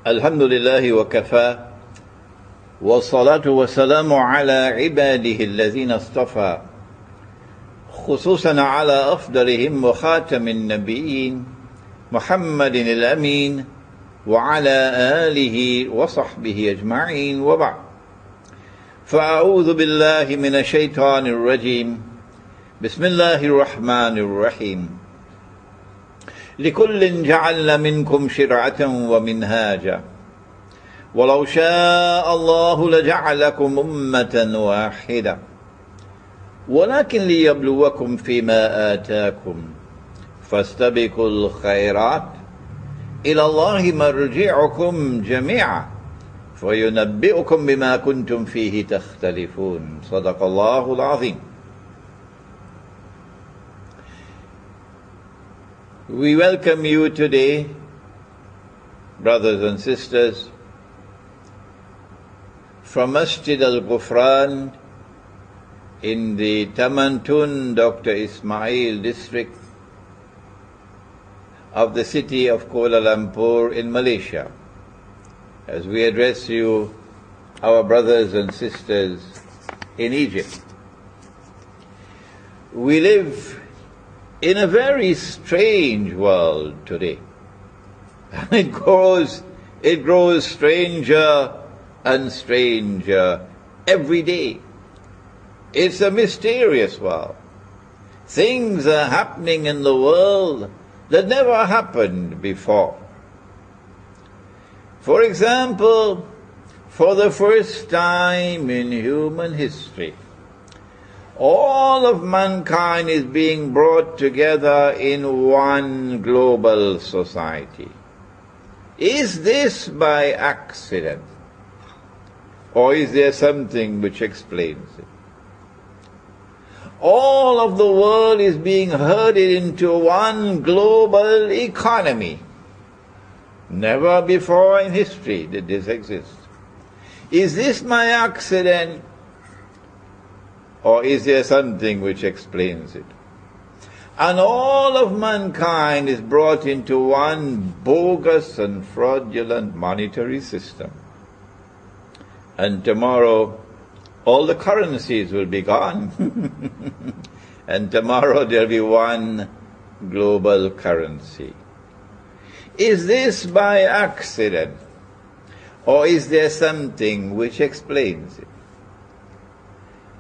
الحمد لله وكفى والصلاة والسلام على عباده الذين اصطفى خصوصا على أفضلهم وخاتم النبيين محمد الأمين وعلى آله وصحبه أجمعين وبعد فأعوذ بالله من الشيطان الرجيم بسم الله الرحمن الرحيم لكل جعلنا منكم شرعة ومنهاجا ولو شاء الله لجعلكم أمة واحدة ولكن ليبلوكم فيما آتاكم فاستبقوا الخيرات إلى الله مرجعكم جميعا فينبئكم بما كنتم فيه تختلفون صدق الله العظيم. We welcome you today, brothers and sisters, from Masjid al-Ghufran in the Tamantun Dr. Ismail district of the city of Kuala Lumpur in Malaysia, as we address you, our brothers and sisters in Egypt. We live in a very strange world today. It grows stranger and stranger every day. It's a mysterious world. Things are happening in the world that never happened before. For example, for the first time in human history, all of mankind is being brought together in one global society. Is this by accident? Or is there something which explains it? All of the world is being herded into one global economy. Never before in history did this exist. Is this by accident? Or is there something which explains it? And all of mankind is brought into one bogus and fraudulent monetary system. And tomorrow, all the currencies will be gone. And tomorrow there'll be one global currency. Is this by accident? Or is there something which explains it?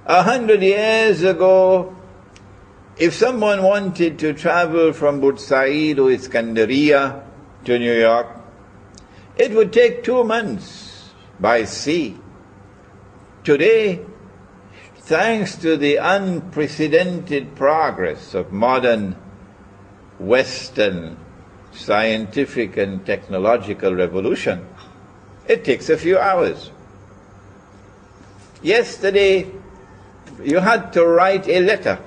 100 years ago, if someone wanted to travel from Bursaid or Iskandaria to New York, it would take 2 months by sea. Today, thanks to the unprecedented progress of modern Western scientific and technological revolution, it takes a few hours. Yesterday, you had to write a letter.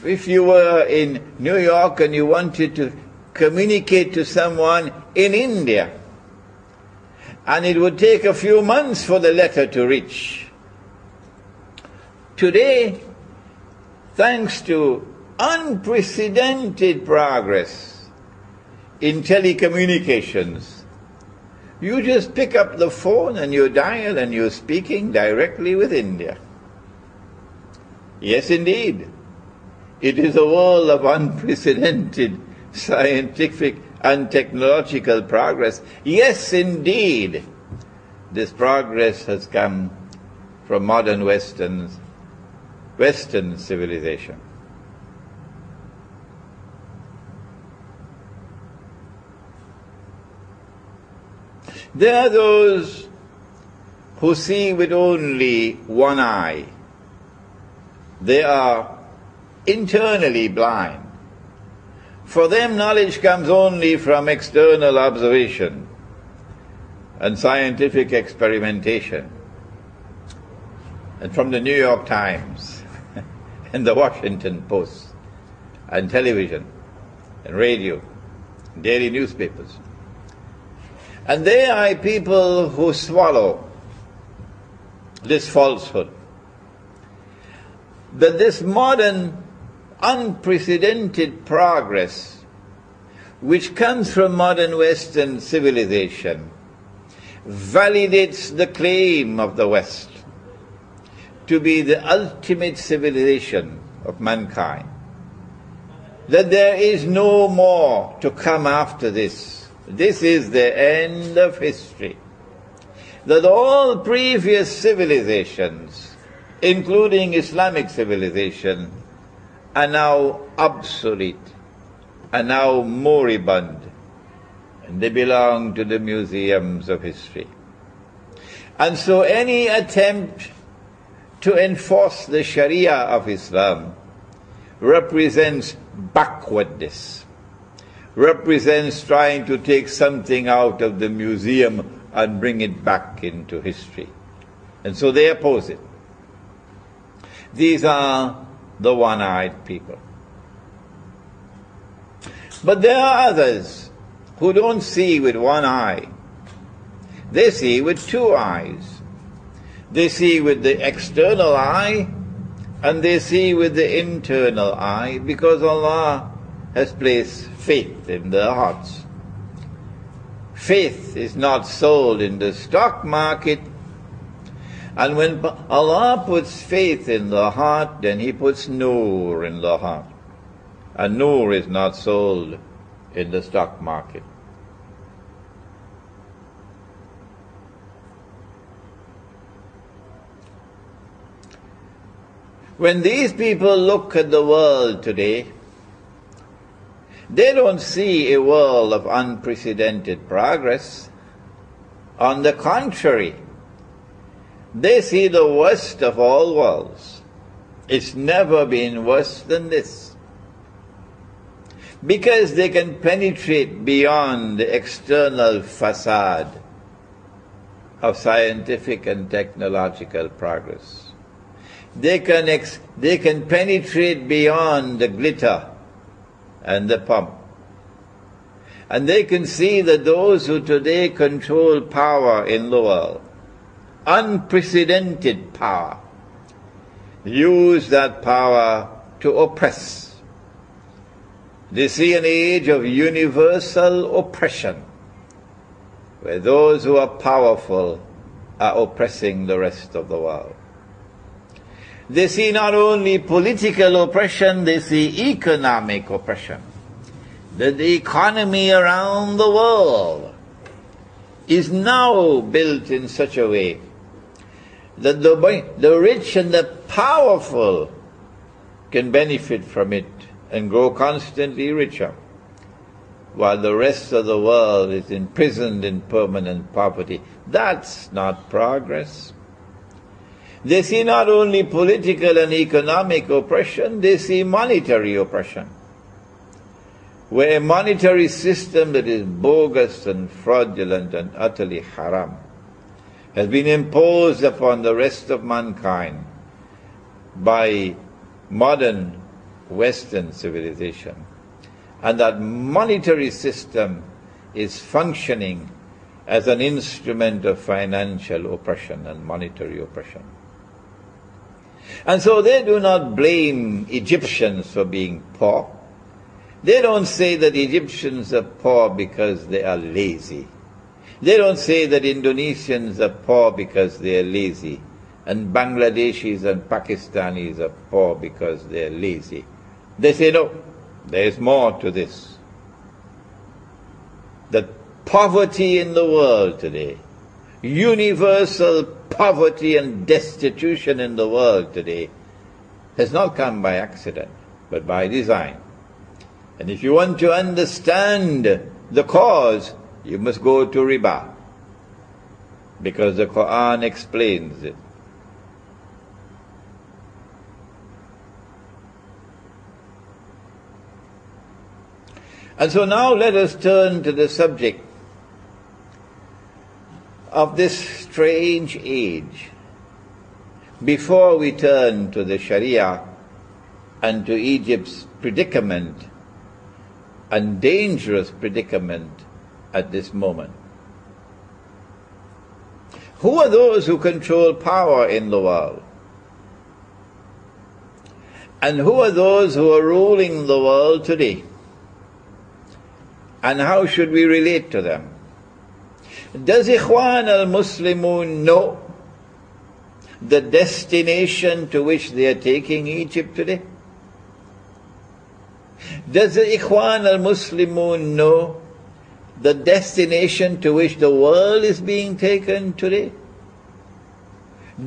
If you were in New York and you wanted to communicate to someone in India, and it would take a few months for the letter to reach. Today, thanks to unprecedented progress in telecommunications, you just pick up the phone and you dial and you're speaking directly with India. Yes, indeed. It is a world of unprecedented scientific and technological progress. Yes, indeed. This progress has come from modern Western civilization. There are those who see with only one eye. They are internally blind. For them, knowledge comes only from external observation and scientific experimentation, and from the New York Times and the Washington Post and television and radio, daily newspapers. And they are people who swallow this falsehood, that this modern unprecedented progress which comes from modern Western civilization, validates the claim of the West to be the ultimate civilization of mankind, that there is no more to come after this. This is the end of history. That all previous civilizations, including Islamic civilization, are now obsolete, are now moribund, and they belong to the museums of history. And so any attempt to enforce the Sharia of Islam represents backwardness, represents trying to take something out of the museum and bring it back into history. And so they oppose it. These are the one-eyed people. But there are others who don't see with one eye. They see with two eyes. They see with the external eye and they see with the internal eye, because Allah has placed faith in their hearts. Faith is not sold in the stock market. And when Allah puts faith in the heart, then He puts nur in the heart. And nur is not sold in the stock market. When these people look at the world today, they don't see a world of unprecedented progress. On the contrary, they see the worst of all worlds. It's never been worse than this. Because they can penetrate beyond the external facade of scientific and technological progress. They can penetrate beyond the glitter and the pomp. And they can see that those who today control power in the world, unprecedented power, use that power to oppress. They see an age of universal oppression, where those who are powerful are oppressing the rest of the world. They see not only political oppression, they see economic oppression. That the economy around the world is now built in such a way that the rich and the powerful can benefit from it and grow constantly richer, while the rest of the world is imprisoned in permanent poverty. That's not progress. They see not only political and economic oppression, they see monetary oppression, where a monetary system that is bogus and fraudulent and utterly haram has been imposed upon the rest of mankind by modern Western civilization. And that monetary system is functioning as an instrument of financial oppression and monetary oppression. And so they do not blame Egyptians for being poor. They don't say that Egyptians are poor because they are lazy. They don't say that Indonesians are poor because they are lazy, and Bangladeshis and Pakistanis are poor because they are lazy. They say, no, there is more to this. That poverty in the world today, universal poverty and destitution in the world today, has not come by accident, but by design. And if you want to understand the cause, you must go to riba, because the Quran explains it. And so now let us turn to the subject of this strange age, before we turn to the Sharia and to Egypt's predicament and dangerous predicament at this moment. Who are those who control power in the world? And who are those who are ruling the world today? And how should we relate to them? Does Ikhwan al-Muslimun know the destination to which they are taking Egypt today? Does the Ikhwan al-Muslimun know the destination to which the world is being taken today?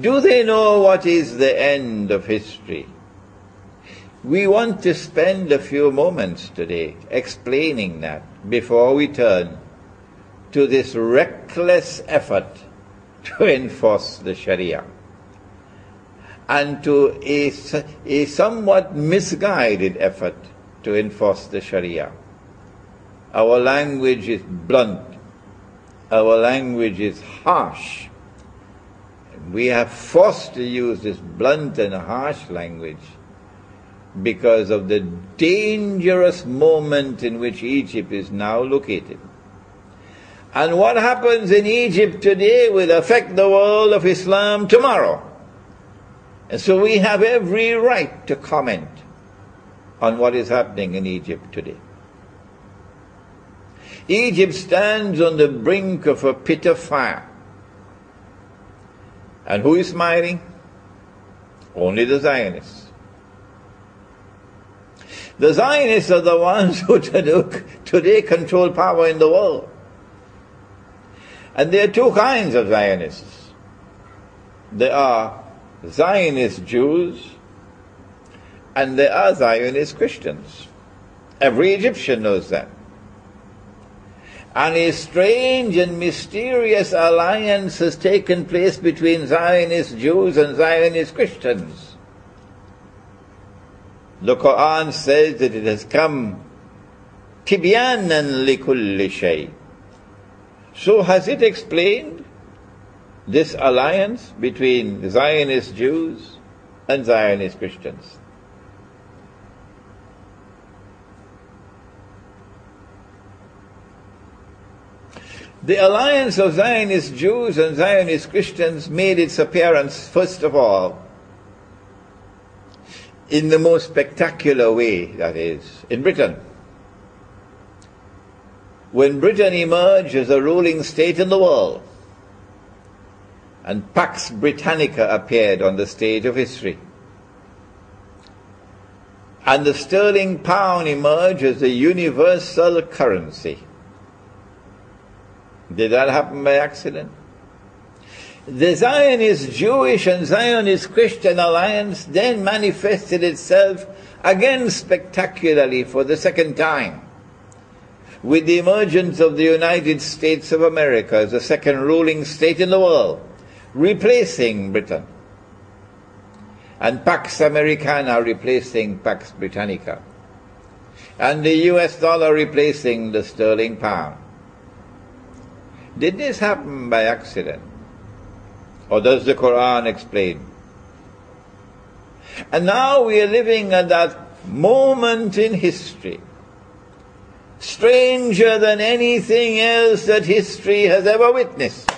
Do they know what is the end of history? We want to spend a few moments today explaining that before we turn to this reckless effort to enforce the Sharia and to a somewhat misguided effort to enforce the Sharia. Our language is blunt. Our language is harsh. We are forced to use this blunt and harsh language because of the dangerous moment in which Egypt is now located. And what happens in Egypt today will affect the world of Islam tomorrow. And so we have every right to comment on what is happening in Egypt today. Egypt stands on the brink of a pit of fire. And who is smiling? Only the Zionists. The Zionists are the ones who today control power in the world. And there are two kinds of Zionists. There are Zionist Jews and there are Zionist Christians. Every Egyptian knows that. And a strange and mysterious alliance has taken place between Zionist Jews and Zionist Christians. The Quran says that it has come tibyanan likulli shay. So has it explained this alliance between Zionist Jews and Zionist Christians? The alliance of Zionist Jews and Zionist Christians made its appearance, first of all, in the most spectacular way, that is, in Britain. When Britain emerged as a ruling state in the world, and Pax Britannica appeared on the stage of history, and the sterling pound emerged as a universal currency. Did that happen by accident? The Zionist Jewish and Zionist Christian alliance then manifested itself again spectacularly for the second time, with the emergence of the United States of America as the second ruling state in the world, replacing Britain, and Pax Americana replacing Pax Britannica, and the US dollar replacing the sterling pound. Did this happen by accident? Or does the Quran explain? And now we are living at that moment in history, stranger than anything else that history has ever witnessed,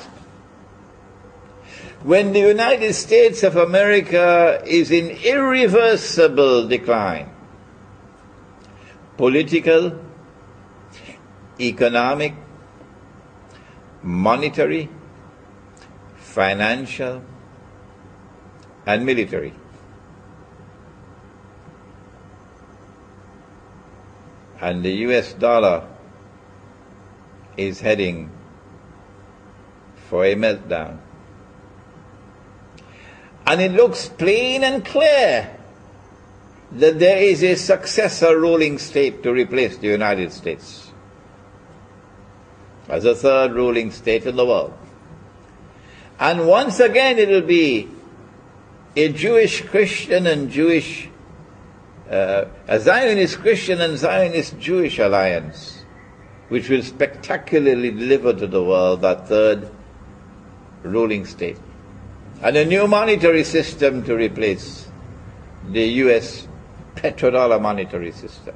when the United States of America is in irreversible decline. Political, economic, monetary, financial, and military. And the US dollar is heading for a meltdown. And it looks plain and clear that there is a successor ruling state to replace the United States as a third ruling state in the world. And once again it will be a Jewish Christian and Jewish, a Zionist Christian and Zionist Jewish alliance, which will spectacularly deliver to the world that third ruling state. And a new monetary system to replace the US petrodollar monetary system.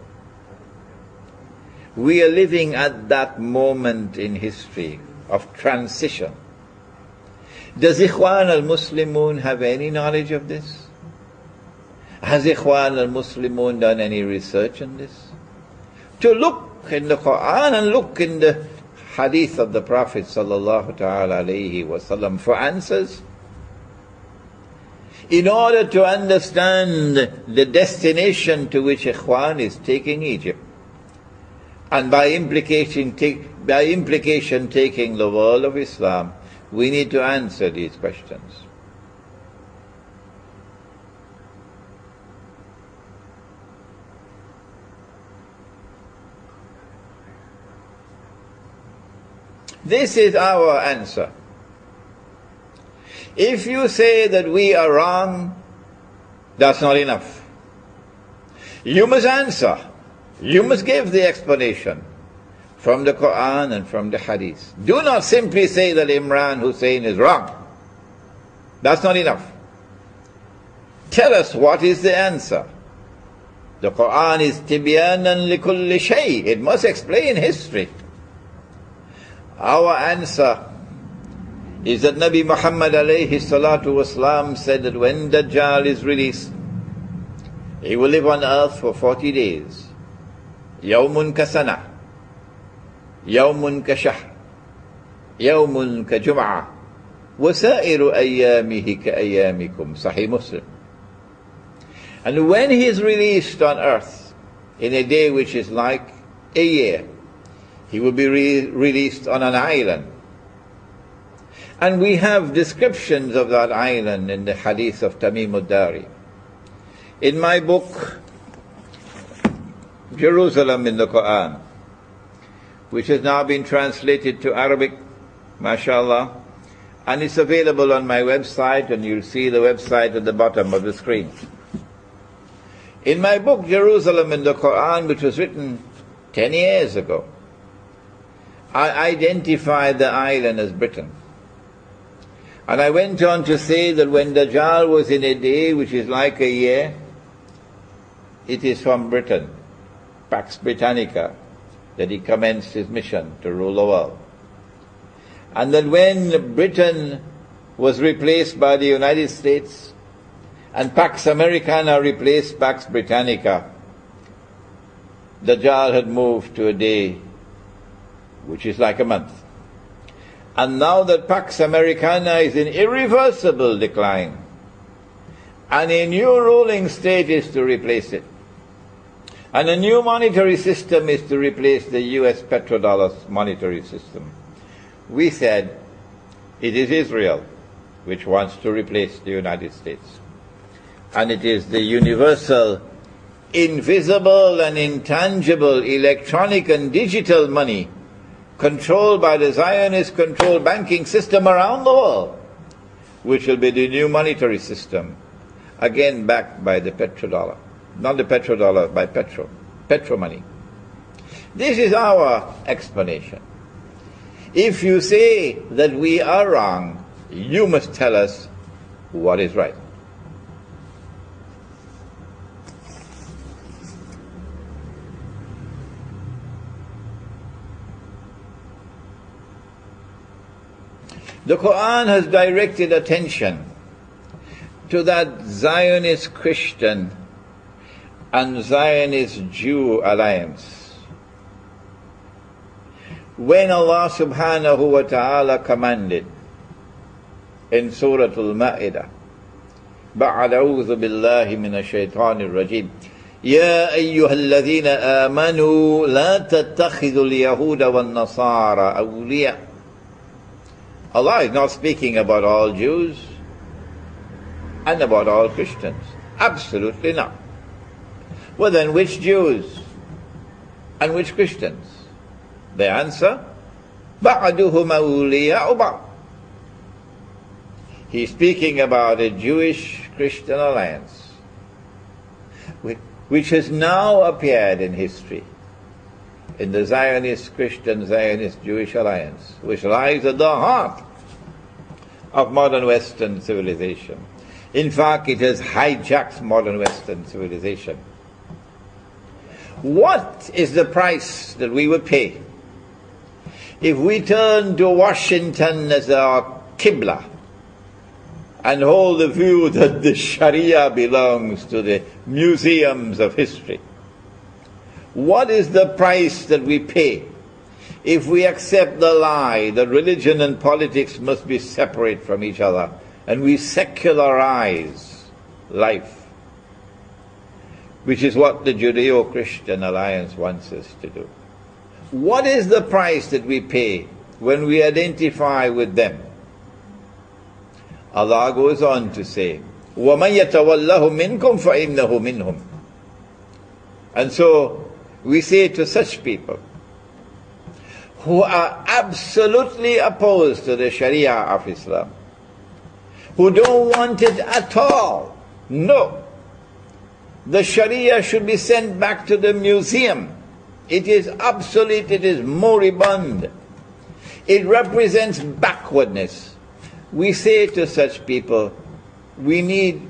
We are living at that moment in history of transition. Does Ikhwan al-Muslimun have any knowledge of this? Has Ikhwan al-Muslimun done any research on this? To look look in the Quran and look in the hadith of the Prophet sallallahu ta'ala alayhi wasallam for answers. In order to understand the destination to which Ikhwan is taking Egypt, and by implication taking the world of Islam, we need to answer these questions. This is our answer. If you say that we are wrong, that's not enough. You must answer. You must give the explanation from the Quran and from the Hadith. Do not simply say that Imran Hussein is wrong. That's not enough. Tell us what is the answer. The Quran is tibyanan likulli shay. It must explain history. Our answer is that Nabi Muhammad alayhi salatu wasalam said that when Dajjal is released, he will live on earth for 40 days. Yawmun ka sana, yawmun ka shahr, yawmun ka jum'ah, wa sa'iru ayyamihi ka ayyamikum. Sahih Muslim. And when he is released on earth in a day which is like a year, he will be released on an island. And we have descriptions of that island in the hadith of Tamim ad-Dari. In my book, Jerusalem in the Quran, which has now been translated to Arabic, mashallah, and it's available on my website, and you'll see the website at the bottom of the screen. In my book, Jerusalem in the Quran, which was written 10 years ago, I identified the island as Britain. And I went on to say that when Dajjal was in a day which is like a year, it is from Britain, Pax Britannica, that he commenced his mission to rule the world. And that when Britain was replaced by the United States and Pax Americana replaced Pax Britannica, Dajjal had moved to a day which is like a month. And now that Pax Americana is in irreversible decline, and a new ruling state is to replace it, and a new monetary system is to replace the US petrodollar monetary system, we said it is Israel which wants to replace the United States. And it is the universal, invisible and intangible electronic and digital money controlled by the Zionist-controlled banking system around the world, which will be the new monetary system, again backed by the petrodollar. Not the petrodollar, by petro money. This is our explanation. If you say that we are wrong, you must tell us what is right. The Quran has directed attention to that Zionist Christian and Zionist Jew alliance. When Allah subhanahu wa ta'ala commanded in Surah Al-Ma'idah, بعد أعوذ بالله من الشيطان الرجيم يا أيها الذين آمنوا لا تتخذوا اليهود والنصارى أولياء. Allah is not speaking about all Jews and about all Christians. Absolutely not. Well then, which Jews and which Christians? The answer, بَعْدُهُمْ أَوْلِيَاءُ بَعْضٍ. He's speaking about a Jewish-Christian alliance which has now appeared in history, in the Zionist-Christian, Zionist-Jewish alliance, which lies at the heart of modern Western civilization. In fact, it has hijacked modern Western civilization. What is the price that we would pay if we turn to Washington as our Qibla and hold the view that the Sharia belongs to the museums of history? What is the price that we pay if we accept the lie that religion and politics must be separate from each other and we secularize life, which is what the Judeo-Christian Alliance wants us to do? What is the price that we pay when we identify with them? Allah goes on to say, وَمَنْ يَتَوَلَّهُ مِنْكُمْ فَإِنَّهُ مِنْهُمْ. And so we say to such people who are absolutely opposed to the Sharia of Islam, who don't want it at all, no, the Sharia should be sent back to the museum. It is obsolete, it is moribund. It represents backwardness. We say to such people, we need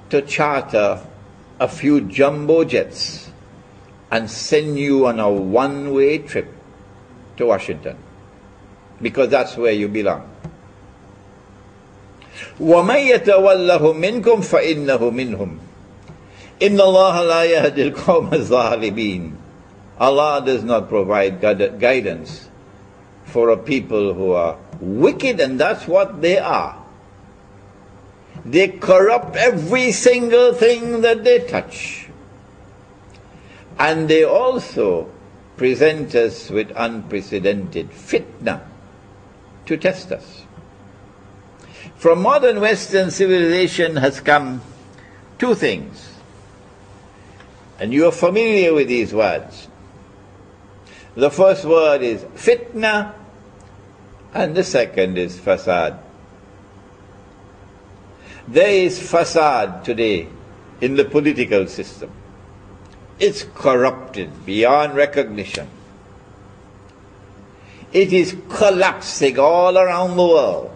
to charter a few jumbo jets and send you on a one-way trip to Washington, because that's where you belong. وَمَنْ يَتَوَلَّهُ مِنْكُمْ فَإِنَّهُ مِنْهُمْ إِنَّ اللَّهَ لَا يَهْدِي الْقَوْمَ الظَّالِمِينَ. Allah does not provide guidance for a people who are wicked, and that's what they are. They corrupt every single thing that they touch. And they also present us with unprecedented fitna to test us. From modern Western civilization has come two things. And you are familiar with these words. The first word is fitna, and the second is fasad. There is fasad today in the political system. It's corrupted beyond recognition. It is collapsing all around the world.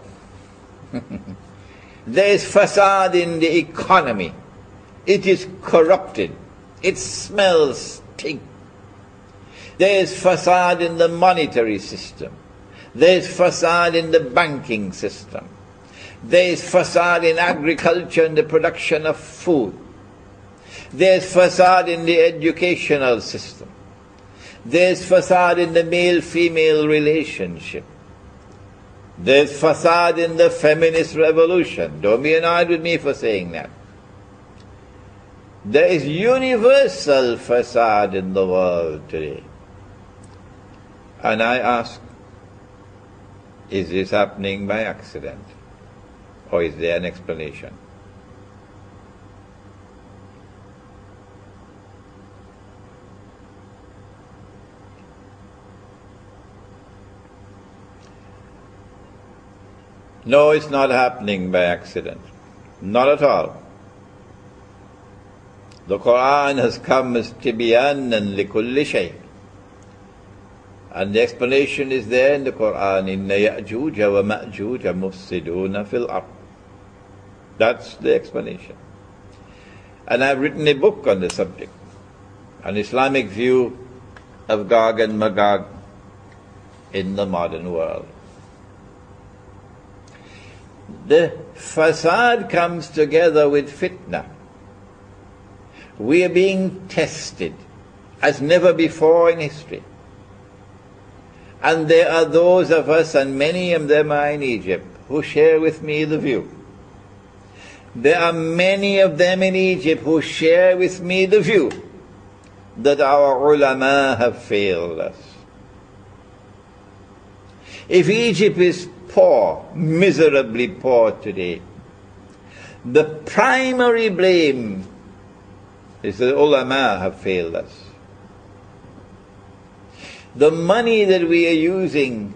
There is fasad in the economy. It is corrupted. It smells stink. There is fasad in the monetary system. There is fasad in the banking system. There is fasad in agriculture and the production of food. There is fasad in the educational system. There is fasad in the male-female relationship. There is fasad in the feminist revolution. Don't be annoyed with me for saying that. There is universal fasad in the world today. And I ask, is this happening by accident? Or is there an explanation? No, it's not happening by accident. Not at all. The Quran has come as tibyanan likulli shay. And the explanation is there in the Quran, Inna Ya'juja wa Ma'juja mufsiduna fil ard. That's the explanation. And I've written a book on the subject, an Islamic view of Gog and Magog in the modern world. The fasad comes together with fitna. We are being tested as never before in history. And there are those of us, and many of them are in Egypt, who share with me the view. There are many of them in Egypt who share with me the view that our ulama have failed us. If Egypt is poor, miserably poor today, the primary blame is that ulama have failed us. The money that we are using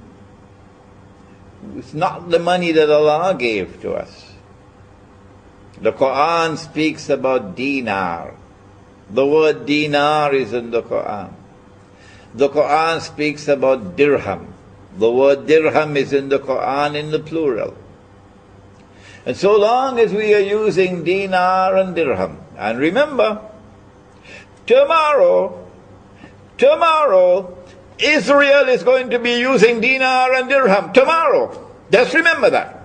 is not the money that Allah gave to us. The Quran speaks about dinar. The word dinar is in the Quran. The Quran speaks about dirham. The word dirham is in the Quran in the plural. And so long as we are using dinar and dirham, and remember, tomorrow, Israel is going to be using dinar and dirham. Tomorrow. Just remember that.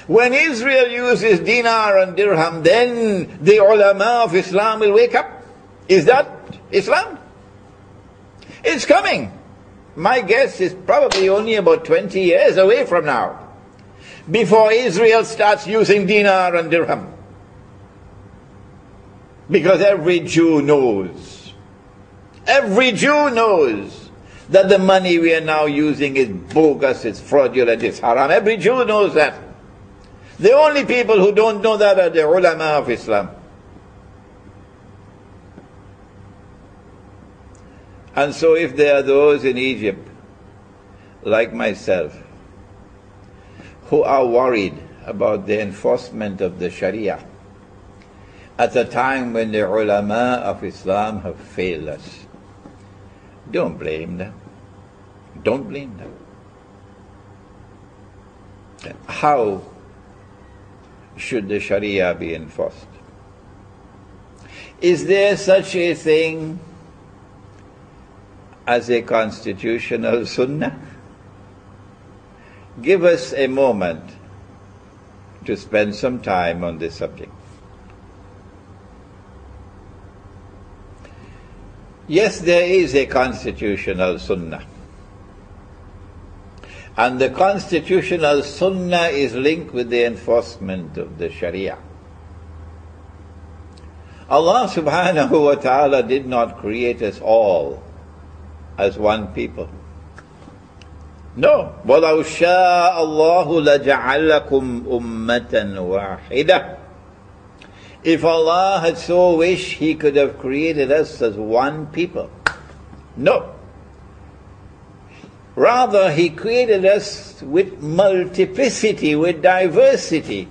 When Israel uses dinar and dirham, then the ulama of Islam will wake up. Is that Islam? It's coming. My guess is probably only about 20 years away from now, before Israel starts using dinar and dirham. Because every Jew knows that the money we are now using is bogus, it's fraudulent, it's haram. Every Jew knows that. The only people who don't know that are the ulama of Islam. And so if there are those in Egypt, like myself, who are worried about the enforcement of the Sharia at a time when the ulama of Islam have failed us, don't blame them. Don't blame them. How should the Sharia be enforced? Is there such a thing as a constitutional sunnah? Give us a moment to spend some time on this subject. Yes, there is a constitutional sunnah. And the constitutional sunnah is linked with the enforcement of the Sharia. Allah subhanahu wa ta'ala did not create us all as one people. No. وَلَوْ شَاءَ اللَّهُ لَجَعَلَكُمْ أُمَّةً وَاحِدَةً. If Allah had so wished, He could have created us as one people. No. Rather, He created us with multiplicity, with diversity.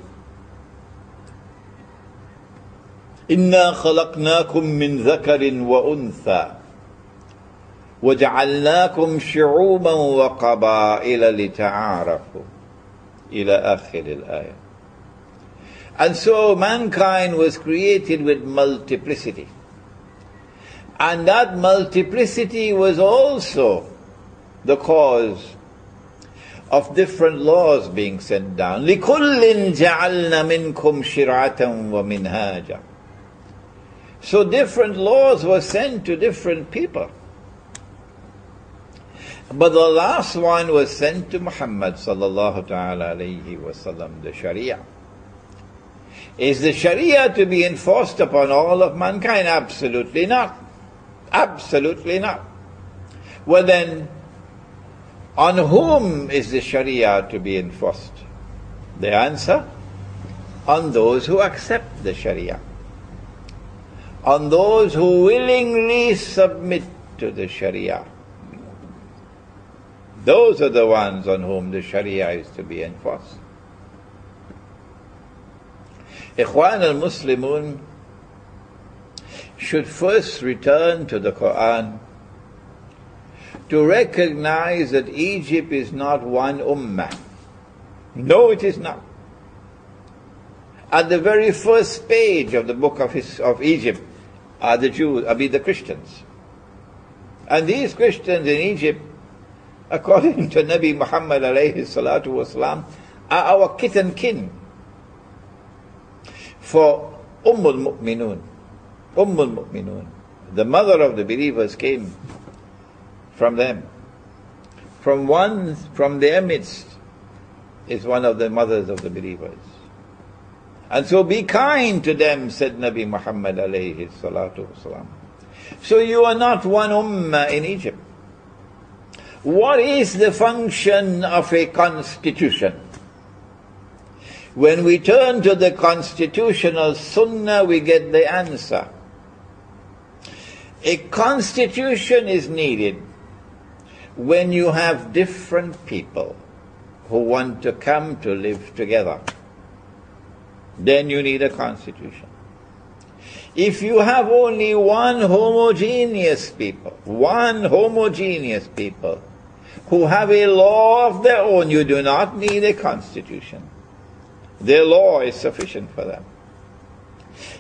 إِنَّا خَلَقْنَاكُم مِّن ذَكَرٍ وَأُنثَى وَجَعَلْنَاكُمْ شُعُوبًا وَقَبَائِلَ لِتَعَارَفُوا إلى آخر الآية. And so mankind was created with multiplicity. And that multiplicity was also the cause of different laws being sent down. لِكُلٍّ جَعَلْنَا مِنْكُمْ شِرْعَةً وَمِنْهَاجًا. So different laws were sent to different people. But the last one was sent to Muhammad sallallahu ta'ala alayhi wa sallam, the Sharia. Is the Sharia to be enforced upon all of mankind? Absolutely not. Absolutely not. Well then, on whom is the Sharia to be enforced? The answer? On those who accept the Sharia. On those who willingly submit to the Sharia. Those are the ones on whom the Sharia is to be enforced. Ikhwan al-Muslimun should first return to the Quran to recognize that Egypt is not one ummah. No, it is not. At the very first page of the book of Egypt are the Jews, the Christians. And these Christians in Egypt, according to Nabi Muhammad alayhi salatu wasalam, are our kith and kin. For Ummul Mu'minun, the mother of the believers, came from them. From their midst is one of the mothers of the believers. And so be kind to them, said Nabi Muhammad alayhi salatu wasalam. So you are not one ummah in Egypt. What is the function of a constitution? When we turn to the constitutional sunnah, we get the answer. A constitution is needed when you have different people who want to come to live together. Then you need a constitution. If you have only one homogeneous people who have a law of their own, you do not need a constitution. Their law is sufficient for them.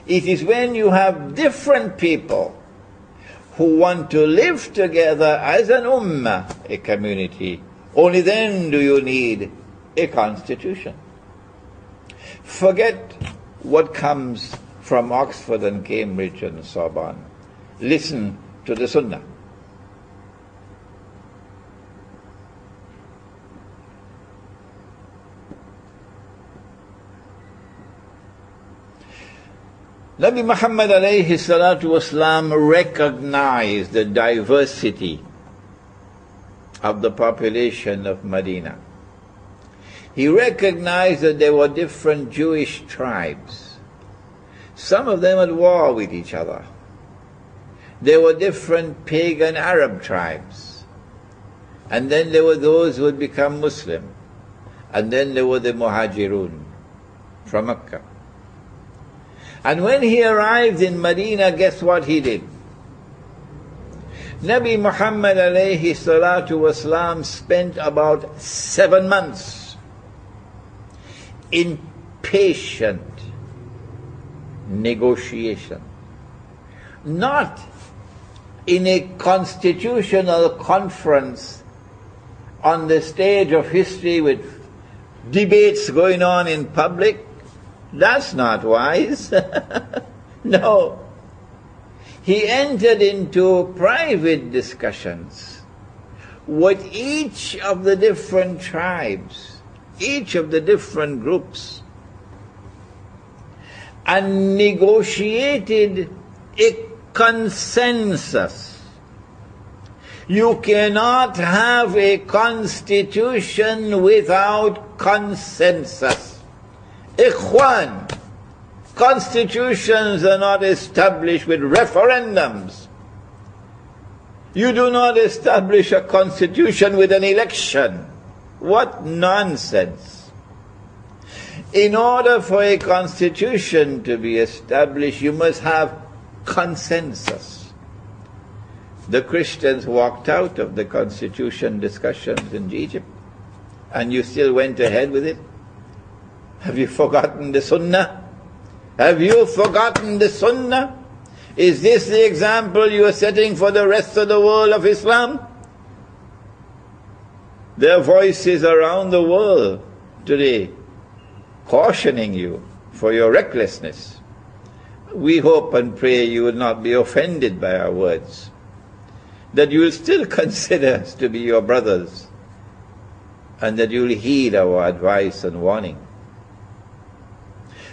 It is when you have different people who want to live together as an ummah, a community, only then do you need a constitution. Forget what comes from Oxford and Cambridge and Sorbonne. Listen to the Sunnah. Nabi Muhammad alayhi salatu wasalam recognized the diversity of the population of Medina. He recognized that there were different Jewish tribes. Some of them at war with each other. There were different pagan Arab tribes. And then there were those who had become Muslim. And then there were the Muhajirun from Mecca. And when he arrived in Medina, guess what he did? Nabi Muhammad alayhi salatu wasalam spent about 7 months in patient negotiation. Not in a constitutional conference on the stage of history with debates going on in public. That's not wise. No. He entered into private discussions with each of the different tribes, each of the different groups, and negotiated a consensus. You cannot have a constitution without consensus. Ikhwan, constitutions are not established with referendums. You do not establish a constitution with an election. What nonsense. In order for a constitution to be established, you must have consensus. The Christians walked out of the constitution discussions in Egypt, and you still went ahead with it. Have you forgotten the Sunnah? Have you forgotten the Sunnah? Is this the example you are setting for the rest of the world of Islam? There are voices around the world today cautioning you for your recklessness. We hope and pray you will not be offended by our words, that you will still consider us to be your brothers, and that you will heed our advice and warning.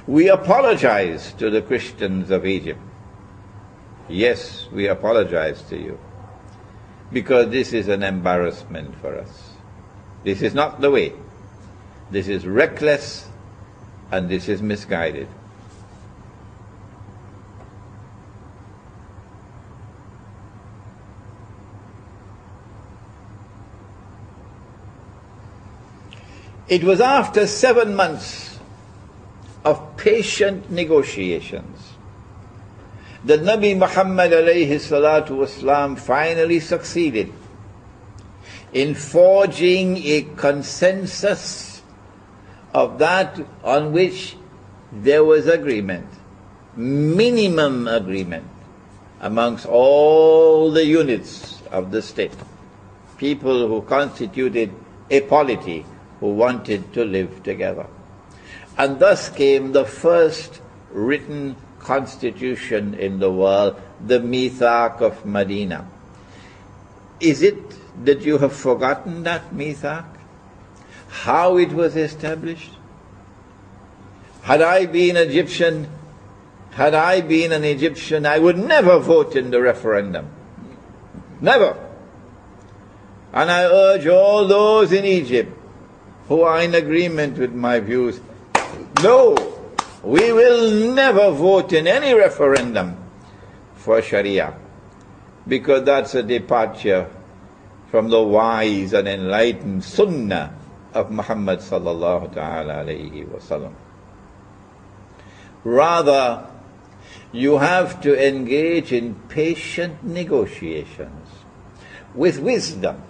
We apologize to the Christians of Egypt. Yes, we apologize to you, because this is an embarrassment for us. This is not the way. This is reckless, and this is misguided. It was after 7 months of patient negotiations that Nabi Muhammad alayhi salatu wasalam finally succeeded in forging a consensus of that on which there was agreement, minimum agreement, amongst all the units of the state, people who constituted a polity, who wanted to live together. And thus came the first written constitution in the world, the Mithaq of Medina. Is it that you have forgotten that Mithaq? How it was established? Had I been Egyptian, I would never vote in the referendum. Never. And I urge all those in Egypt who are in agreement with my views, no, we will never vote in any referendum for Sharia, because that's a departure from the wise and enlightened Sunnah of Muhammad sallallahu ta'ala alayhi wa sallam. Rather, you have to engage in patient negotiations with wisdom,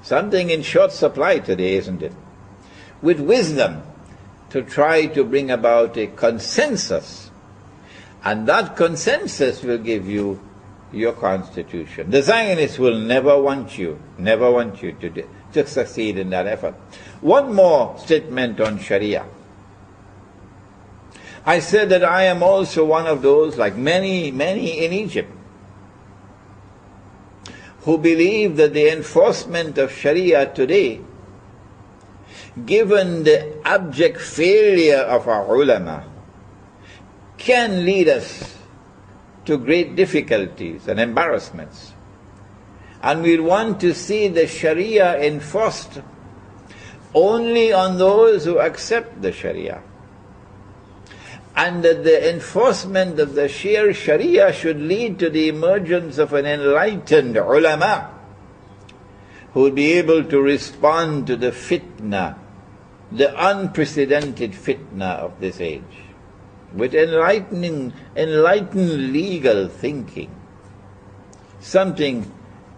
something in short supply today, isn't it? With wisdom, to try to bring about a consensus, and that consensus will give you your constitution. The Zionists will never want you to succeed in that effort. One more statement on Sharia. I said that I am also one of those, like many in Egypt, who believe that the enforcement of Sharia today, given the abject failure of our ulama, can lead us to great difficulties and embarrassments. And we want to see the Sharia enforced only on those who accept the Sharia. And that the enforcement of the sheer Sharia should lead to the emergence of an enlightened ulama who will be able to respond to the fitna, the unprecedented fitna of this age, with enlightened legal thinking, something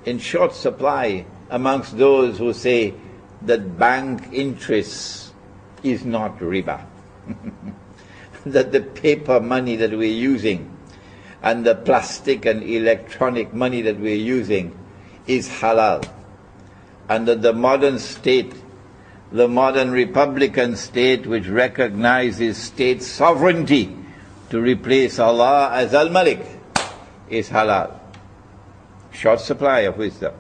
in short supply amongst those who say that bank interest is not riba. That the paper money that we're using and the plastic and electronic money that we're using is halal. And that the modern state, the modern republican state which recognizes state sovereignty to replace Allah as Al-Malik, is halal. Short supply of wisdom.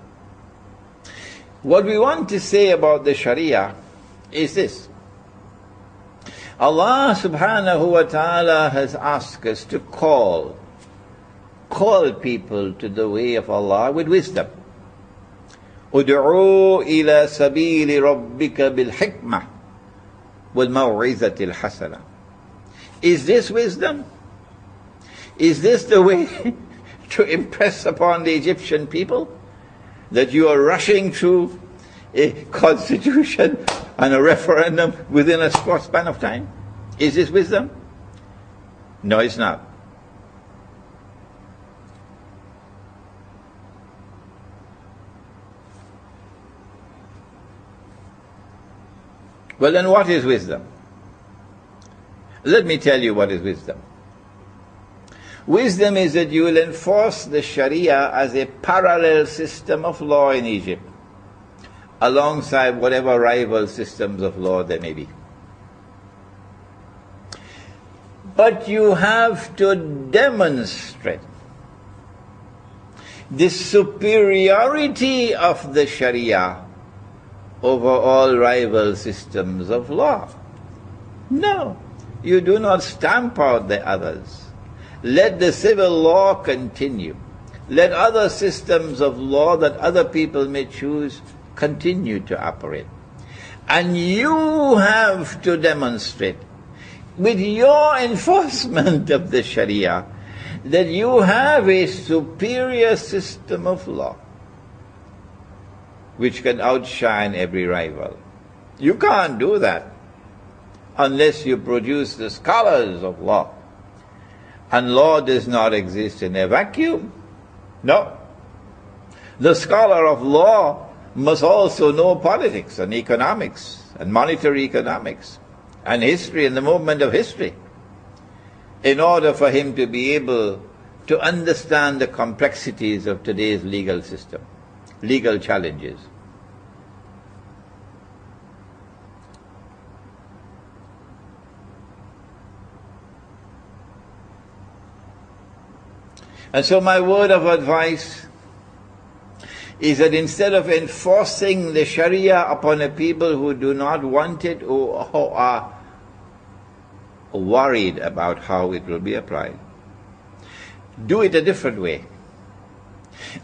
What we want to say about the Sharia is this. Allah subhanahu wa ta'ala has asked us to call people to the way of Allah with wisdom. Ud'u ila sabili rabbika bil hikmah wal maw'izati al hasana. Is this wisdom? Is this the way to impress upon the Egyptian people? That you are rushing through a constitution and a referendum within a short span of time? Is this wisdom? No, it's not. Well, then what is wisdom? Let me tell you what is wisdom. Wisdom is that you will enforce the Sharia as a parallel system of law in Egypt, alongside whatever rival systems of law there may be. But you have to demonstrate the superiority of the Sharia over all rival systems of law. No, you do not stamp out the others. Let the civil law continue. Let other systems of law that other people may choose continue to operate. And you have to demonstrate with your enforcement of the Sharia that you have a superior system of law which can outshine every rival. You can't do that unless you produce the scholars of law. And law does not exist in a vacuum. No. The scholar of law must also know politics and economics and monetary economics and history and the movement of history in order for him to be able to understand the complexities of today's legal system, legal challenges. And so my word of advice is that instead of enforcing the Sharia upon a people who do not want it or who are worried about how it will be applied, do it a different way.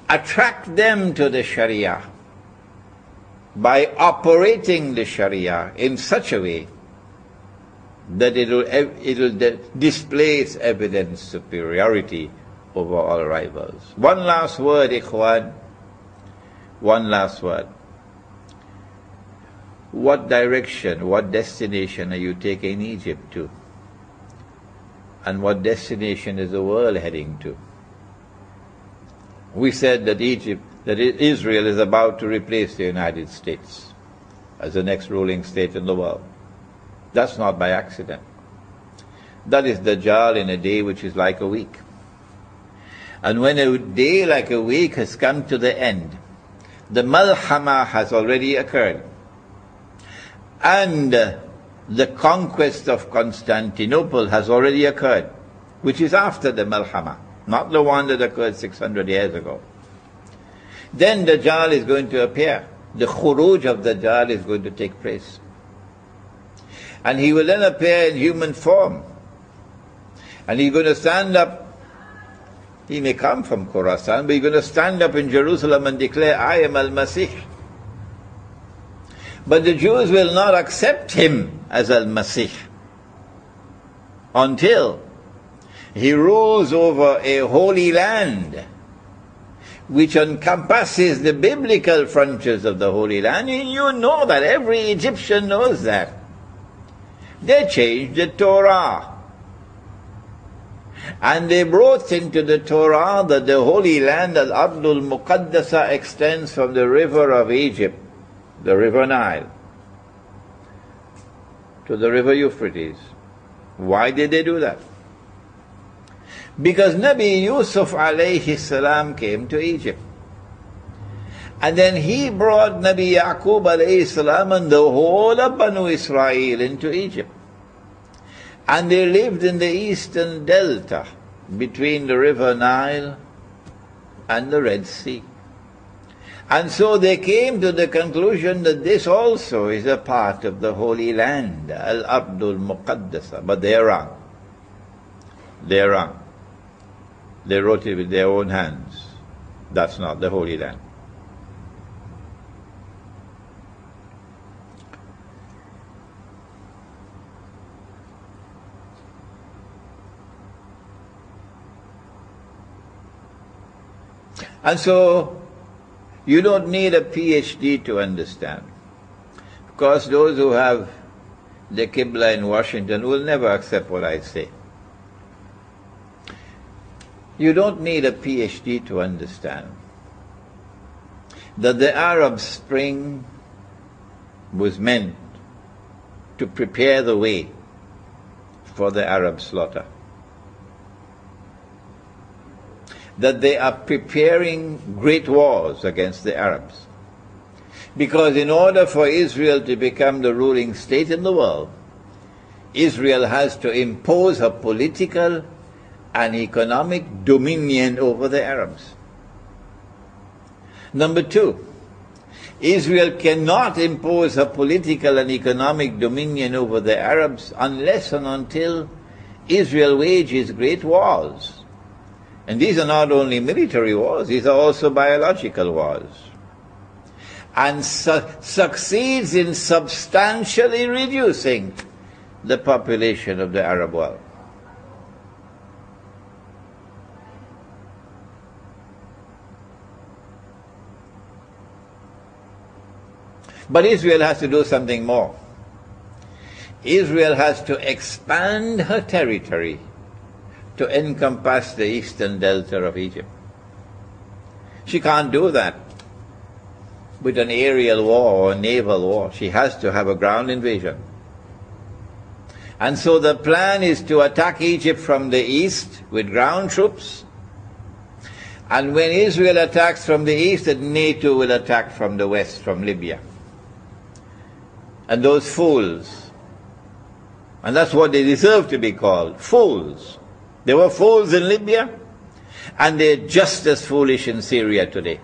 Attract them to the Sharia by operating the Sharia in such a way that it will display its evident superiority over all rivals. One last word, Ikhwan. One last word. What direction, what destination are you taking Egypt to? And what destination is the world heading to? We said that Israel is about to replace the United States as the next ruling state in the world. That's not by accident. That is Dajjal in a day which is like a week. And when a day like a week has come to the end, the malhama has already occurred. And the conquest of Constantinople has already occurred, which is after the Malhama, not the one that occurred 600 years ago. Then Dajjal is going to appear. The khuruj of Dajjal is going to take place. And he will then appear in human form. And he's going to stand up. He may come from Khorasan, but he's going to stand up in Jerusalem and declare, I am Al-Masih. But the Jews will not accept him as Al-Masih until he rules over a holy land which encompasses the biblical frontiers of the Holy Land. And you know that, every Egyptian knows that. They changed the Torah. And they brought into the Torah that the Holy Land, Al-Ardul Muqaddasa, extends from the river of Egypt, the river Nile, to the river Euphrates. Why did they do that? Because Nabi Yusuf alayhi salam came to Egypt. And then he brought Nabi Yaqub alayhi salam and the whole of Banu Israel into Egypt. And they lived in the eastern delta between the river Nile and the Red Sea. And so they came to the conclusion that this also is a part of the Holy Land, Al-Ardul Muqaddasa. But they are wrong. They are wrong. They wrote it with their own hands. That's not the Holy Land. And so, you don't need a PhD to understand. Of course, those who have the Qibla in Washington will never accept what I say. You don't need a PhD to understand that the Arab Spring was meant to prepare the way for the Arab slaughter. That they are preparing great wars against the Arabs. Because in order for Israel to become the ruling state in the world, Israel has to impose a political and economic dominion over the Arabs. Number two, Israel cannot impose a political and economic dominion over the Arabs unless and until Israel wages great wars. And these are not only military wars, these are also biological wars. And succeeds in substantially reducing the population of the Arab world. But Israel has to do something more. Israel has to expand her territory to encompass the eastern delta of Egypt. She can't do that with an aerial war or a naval war. She has to have a ground invasion. And so the plan is to attack Egypt from the east with ground troops. And when Israel attacks from the east, then NATO will attack from the west, from Libya. And those fools, and that's what they deserve to be called, fools. They were fools in Libya, and they're just as foolish in Syria today.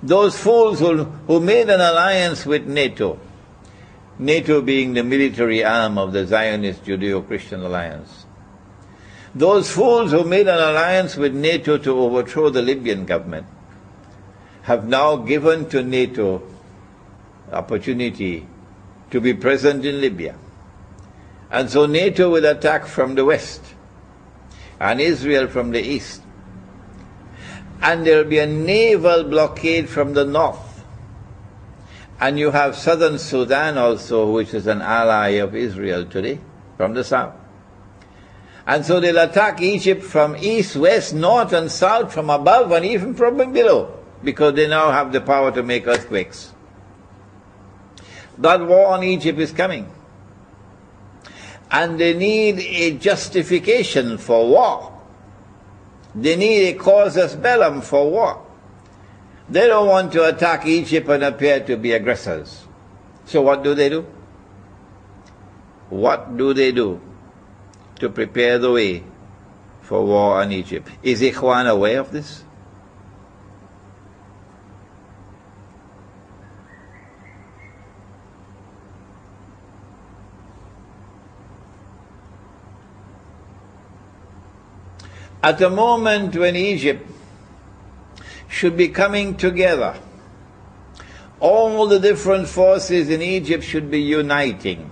Those fools who made an alliance with NATO, NATO being the military arm of the Zionist Judeo-Christian alliance. Those fools who made an alliance with NATO to overthrow the Libyan government have now given to NATO opportunity to be present in Libya. And so NATO will attack from the west and Israel from the east. And there will be a naval blockade from the north. And you have southern Sudan also, which is an ally of Israel today, from the south. And so they'll attack Egypt from east, west, north and south, from above and even from below, because they now have the power to make earthquakes. That war on Egypt is coming. And they need a justification for war. They need a casus bellum for war. They don't want to attack Egypt and appear to be aggressors. So what do? what do they do to prepare the way for war on Egypt? Is Ikhwan aware of this? At a moment when Egypt should be coming together, all the different forces in Egypt should be uniting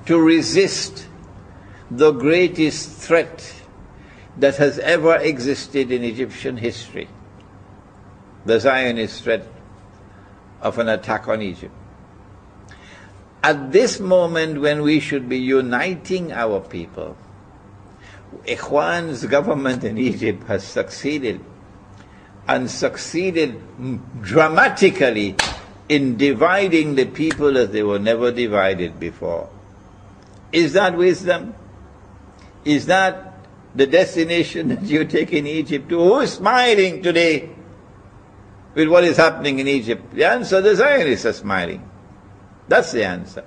to resist the greatest threat that has ever existed in Egyptian history, the Zionist threat of an attack on Egypt. At this moment when we should be uniting our people, Ikhwan's government in Egypt has succeeded, and succeeded dramatically in dividing the people as they were never divided before. Is that wisdom? Is that the destination that you take in Egypt to? Who is smiling today with what is happening in Egypt? The answer, the Zionists are smiling. That's the answer.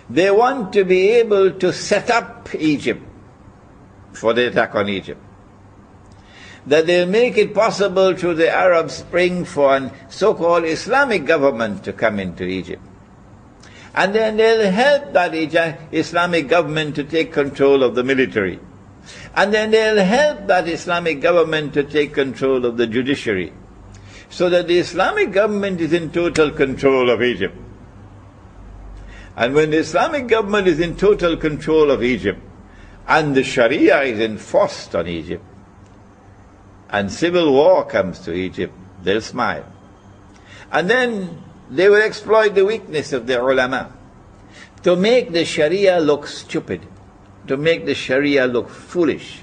They want to be able to set up Egypt for the attack on Egypt. That they'll make it possible through the Arab Spring for a so-called Islamic government to come into Egypt. And then they'll help that Islamic government to take control of the military. And then they'll help that Islamic government to take control of the judiciary. So that the Islamic government is in total control of Egypt. And when the Islamic government is in total control of Egypt, and the Sharia is enforced on Egypt, and civil war comes to Egypt, they'll smile. And then they will exploit the weakness of the ulama to make the Sharia look stupid, to make the Sharia look foolish,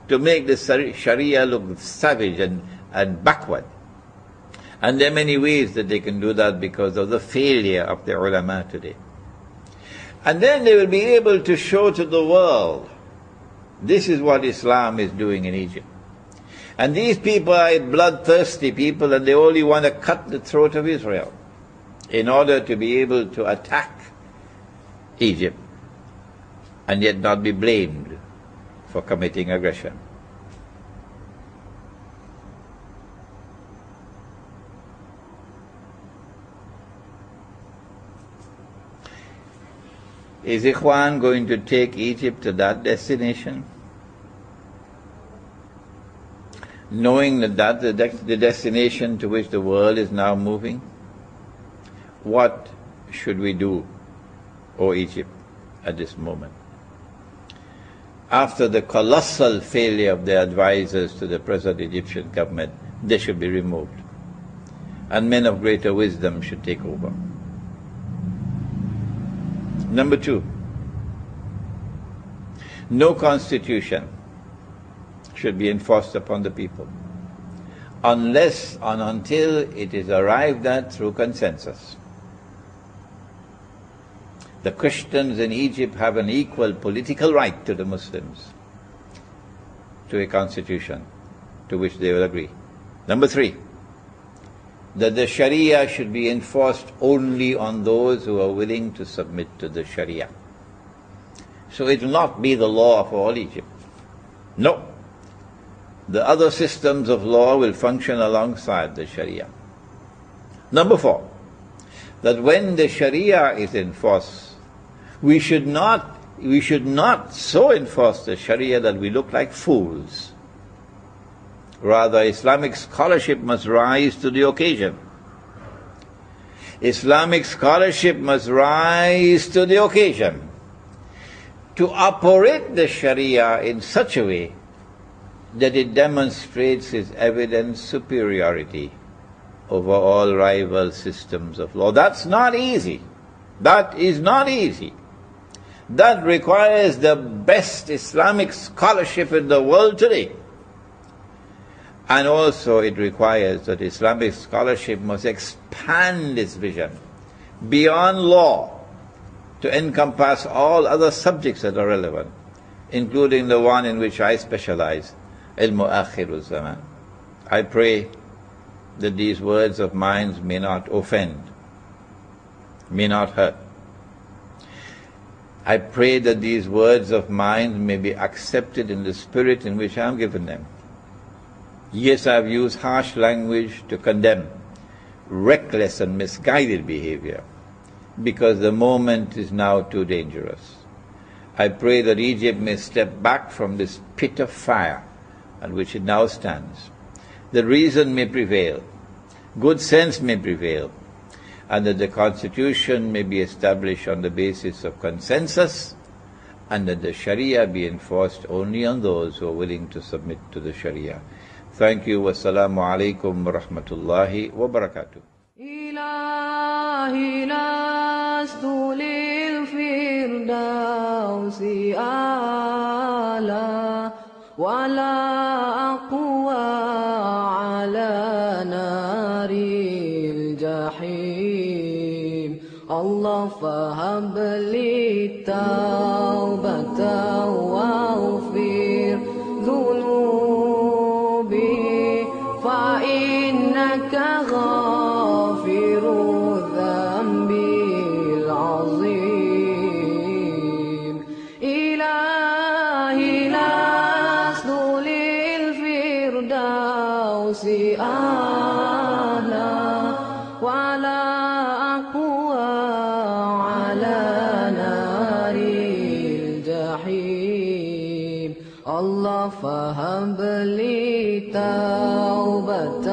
to make the Sharia look savage and backward. And there are many ways that they can do that because of the failure of the ulama today. And then they will be able to show to the world, this is what Islam is doing in Egypt. And these people are bloodthirsty people, and they only want to cut the throat of Israel in order to be able to attack Egypt and yet not be blamed for committing aggression. Is Ikhwan going to take Egypt to that destination? Knowing that that's the destination to which the world is now moving? What should we do, O Egypt, at this moment? After the colossal failure of the advisors to the present Egyptian government, they should be removed. And men of greater wisdom should take over. Number 2, no constitution should be enforced upon the people unless and until it is arrived at through consensus. The Christians in Egypt have an equal political right to the Muslims to a constitution to which they will agree. Number 3, that the Sharia should be enforced only on those who are willing to submit to the Sharia. So it will not be the law of all Egypt. No. The other systems of law will function alongside the Sharia. Number 4, that when the Sharia is enforced, we should not so enforce the Sharia that we look like fools. Rather, Islamic scholarship must rise to the occasion. Islamic scholarship must rise to the occasion to operate the Sharia in such a way that it demonstrates its evident superiority over all rival systems of law. That's not easy. That is not easy. That requires the best Islamic scholarship in the world today. And also it requires that Islamic scholarship must expand its vision beyond law to encompass all other subjects that are relevant, including the one in which I specialize, al-mu'akhir zaman. I pray that these words of mine may not offend, may not hurt, I pray that these words of mine may be accepted in the spirit in which I am given them. Yes, I have used harsh language to condemn reckless and misguided behavior, because the moment is now too dangerous. I pray that Egypt may step back from this pit of fire at which it now stands. That reason may prevail, good sense may prevail, and that the constitution may be established on the basis of consensus, and that the Sharia be enforced only on those who are willing to submit to the Sharia. Thank you. Wassalamu alaikum wa rahmatullahi wa barakatuh. إلهي لست للفردوس أعلى ولا أقوى على نار الجحيم الله فهب لي التوبة واغفر ذنوبي فإنك غافر الذنب العظيم إلهي لست للفردوس أعلى ولا أقوى على نار الجحيم الله فهب لي توبة